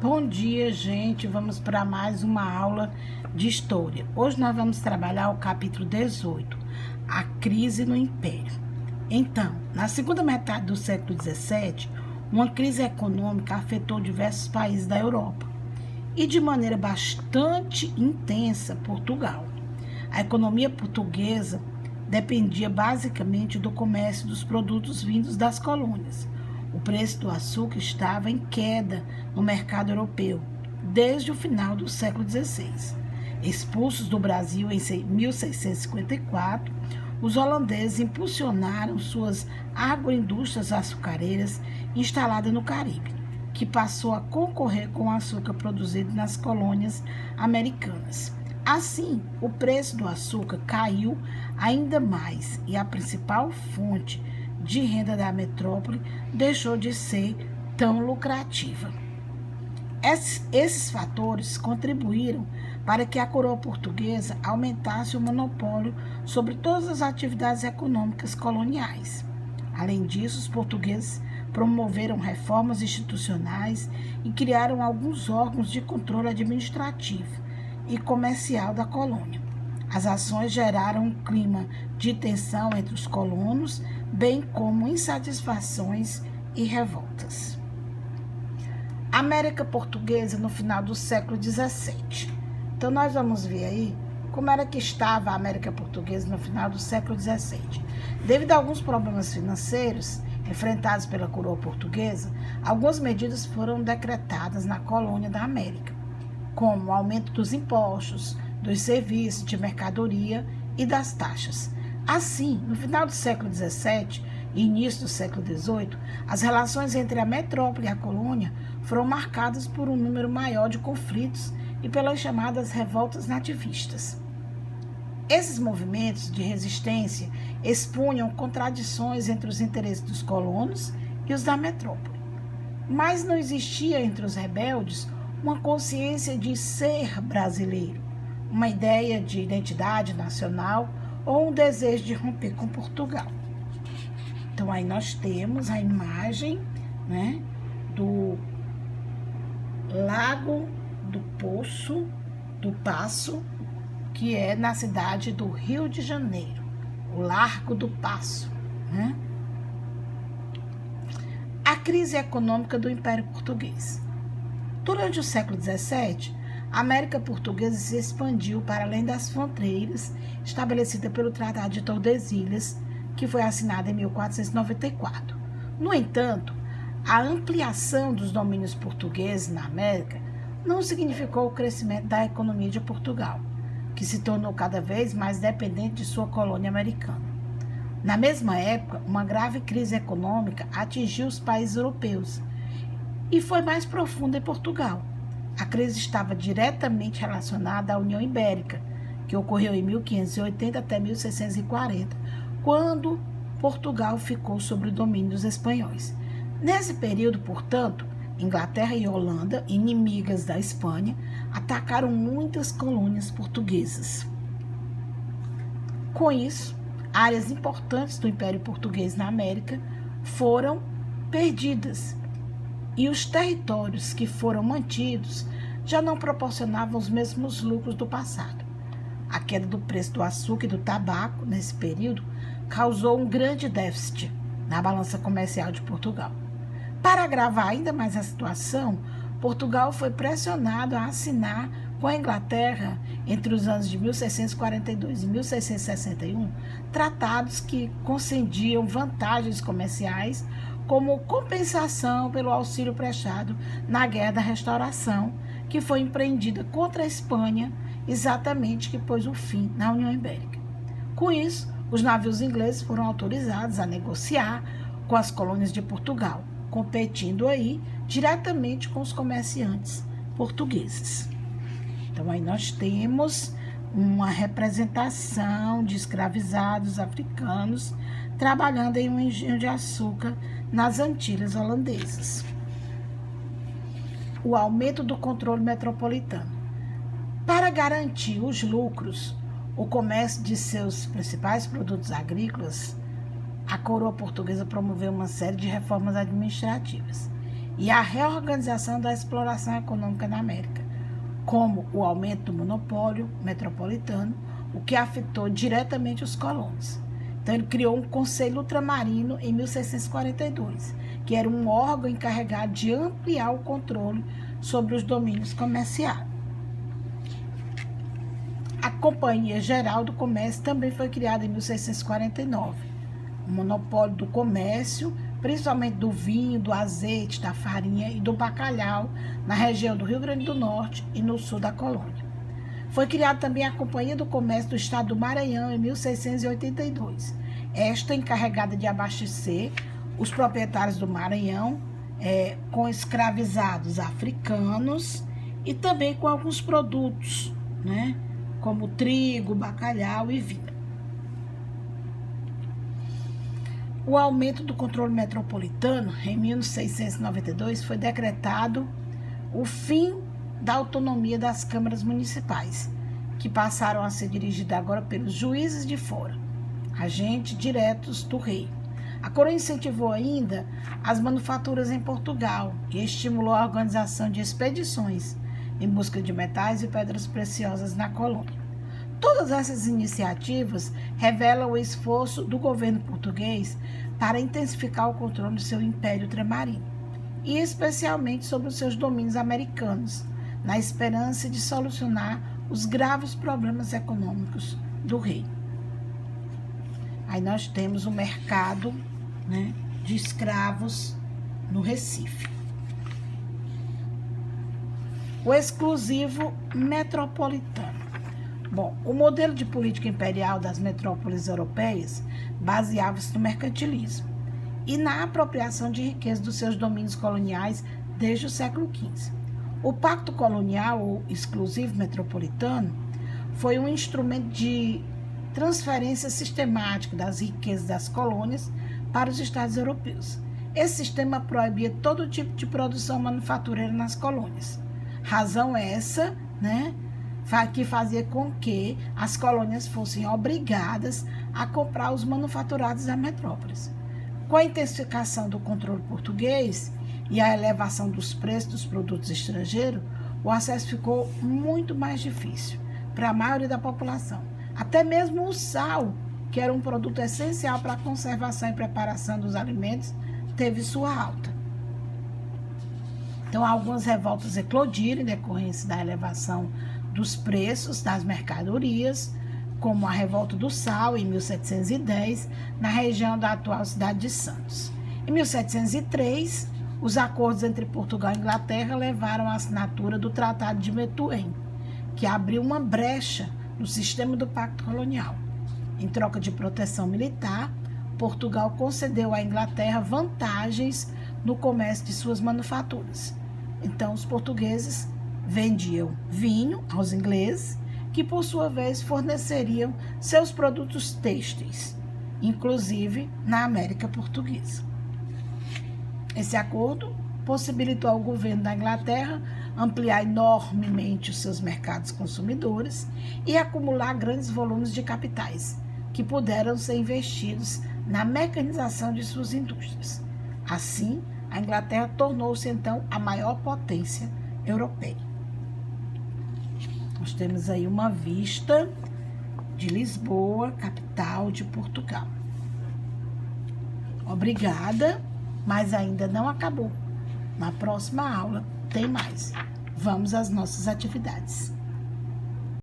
Bom dia, gente. Vamos para mais uma aula de história. Hoje nós vamos trabalhar o capítulo 18, a crise no Império. Então, na segunda metade do século XVII, uma crise econômica afetou diversos países da Europa e, de maneira bastante intensa, Portugal. A economia portuguesa dependia basicamente do comércio dos produtos vindos das colônias. O preço do açúcar estava em queda no mercado europeu desde o final do século XVI. Expulsos do Brasil em 1654, os holandeses impulsionaram suas agroindústrias açucareiras instaladas no Caribe, que passou a concorrer com o açúcar produzido nas colônias americanas. Assim, o preço do açúcar caiu ainda mais e a principal fonte de renda da metrópole deixou de ser tão lucrativa. Esses fatores contribuíram para que a coroa portuguesa aumentasse o monopólio sobre todas as atividades econômicas coloniais. Além disso, os portugueses promoveram reformas institucionais e criaram alguns órgãos de controle administrativo e comercial da colônia. As ações geraram um clima de tensão entre os colonos, bem como insatisfações e revoltas. América Portuguesa no final do século XVII. Então, nós vamos ver aí como era que estava a América Portuguesa no final do século XVII. Devido a alguns problemas financeiros enfrentados pela coroa portuguesa, algumas medidas foram decretadas na colônia da América, como o aumento dos impostos, dos serviços, de mercadoria e das taxas. Assim, no final do século XVII e início do século XVIII, as relações entre a metrópole e a colônia foram marcadas por um número maior de conflitos e pelas chamadas revoltas nativistas. Esses movimentos de resistência expunham contradições entre os interesses dos colonos e os da metrópole. Mas não existia entre os rebeldes uma consciência de ser brasileiro, uma ideia de identidade nacional ou um desejo de romper com Portugal. Então, aí nós temos a imagem, do Lago do Paço, que é na cidade do Rio de Janeiro, o Largo do Paço. A crise econômica do Império Português. Durante o século XVII, a América Portuguesa se expandiu para além das fronteiras estabelecidas pelo Tratado de Tordesilhas, que foi assinado em 1494. No entanto, a ampliação dos domínios portugueses na América não significou o crescimento da economia de Portugal, que se tornou cada vez mais dependente de sua colônia americana. Na mesma época, uma grave crise econômica atingiu os países europeus e foi mais profunda em Portugal. A crise estava diretamente relacionada à União Ibérica, que ocorreu em 1580 até 1640, quando Portugal ficou sob o domínio dos espanhóis. Nesse período, portanto, Inglaterra e Holanda, inimigas da Espanha, atacaram muitas colônias portuguesas. Com isso, áreas importantes do Império Português na América foram perdidas e os territórios que foram mantidos já não proporcionavam os mesmos lucros do passado. A queda do preço do açúcar e do tabaco, nesse período, causou um grande déficit na balança comercial de Portugal. Para agravar ainda mais a situação, Portugal foi pressionado a assinar com a Inglaterra, entre os anos de 1642 e 1661, tratados que concediam vantagens comerciais como compensação pelo auxílio prestado na Guerra da Restauração, que foi empreendida contra a Espanha, exatamente que pôs o fim na União Ibérica. Com isso, os navios ingleses foram autorizados a negociar com as colônias de Portugal, competindo aí diretamente com os comerciantes portugueses. Então, aí nós temos uma representação de escravizados africanos trabalhando em um engenho de açúcar nas Antilhas holandesas. O aumento do controle metropolitano. Para garantir os lucros, o comércio de seus principais produtos agrícolas, a coroa portuguesa promoveu uma série de reformas administrativas. e a reorganização da exploração econômica na América, como o aumento do monopólio metropolitano, o que afetou diretamente os colonos. Então, ele criou um Conselho Ultramarino em 1642, que era um órgão encarregado de ampliar o controle sobre os domínios comerciais. A Companhia Geral do Comércio também foi criada em 1649. O monopólio do comércio, principalmente do vinho, do azeite, da farinha e do bacalhau, na região do Rio Grande do Norte e no sul da colônia. Foi criada também a Companhia do Comércio do Estado do Maranhão em 1682. Esta encarregada de abastecer os proprietários do Maranhão com escravizados africanos e também com alguns produtos, né, como trigo, bacalhau e vinho. O aumento do controle metropolitano, em 1692, foi decretado o fim da autonomia das câmaras municipais, que passaram a ser dirigidas agora pelos juízes de fora, agentes diretos do rei. A coroa incentivou ainda as manufaturas em Portugal e estimulou a organização de expedições em busca de metais e pedras preciosas na colônia. Todas essas iniciativas revelam o esforço do governo português para intensificar o controle do seu império ultramarino, e especialmente sobre os seus domínios americanos, na esperança de solucionar os graves problemas econômicos do rei. Aí nós temos o mercado, né, de escravos no Recife. O exclusivo metropolitano. Bom, o modelo de política imperial das metrópoles europeias baseava-se no mercantilismo e na apropriação de riqueza dos seus domínios coloniais desde o século XV. O Pacto Colonial, ou Exclusivo Metropolitano, foi um instrumento de transferência sistemática das riquezas das colônias para os estados europeus. Esse sistema proibia todo tipo de produção manufatureira nas colônias. Razão essa, né, que fazia com que as colônias fossem obrigadas a comprar os manufaturados da metrópole. Com a intensificação do controle português e a elevação dos preços dos produtos estrangeiros, o acesso ficou muito mais difícil para a maioria da população. Até mesmo o sal, que era um produto essencial para a conservação e preparação dos alimentos, teve sua alta. Então, algumas revoltas eclodiram em decorrência da elevação dos preços das mercadorias, como a Revolta do Sal, em 1710, na região da atual cidade de Santos. Em 1703, os acordos entre Portugal e Inglaterra levaram à assinatura do Tratado de Methuen, que abriu uma brecha no sistema do Pacto Colonial. Em troca de proteção militar, Portugal concedeu à Inglaterra vantagens no comércio de suas manufaturas. Então, os portugueses vendiam vinho aos ingleses, que por sua vez forneceriam seus produtos têxteis, inclusive na América Portuguesa. Esse acordo possibilitou ao governo da Inglaterra ampliar enormemente os seus mercados consumidores e acumular grandes volumes de capitais, que puderam ser investidos na mecanização de suas indústrias. Assim, a Inglaterra tornou-se então a maior potência europeia. Nós temos aí uma vista de Lisboa, capital de Portugal. Obrigada, mas ainda não acabou. Na próxima aula tem mais. Vamos às nossas atividades.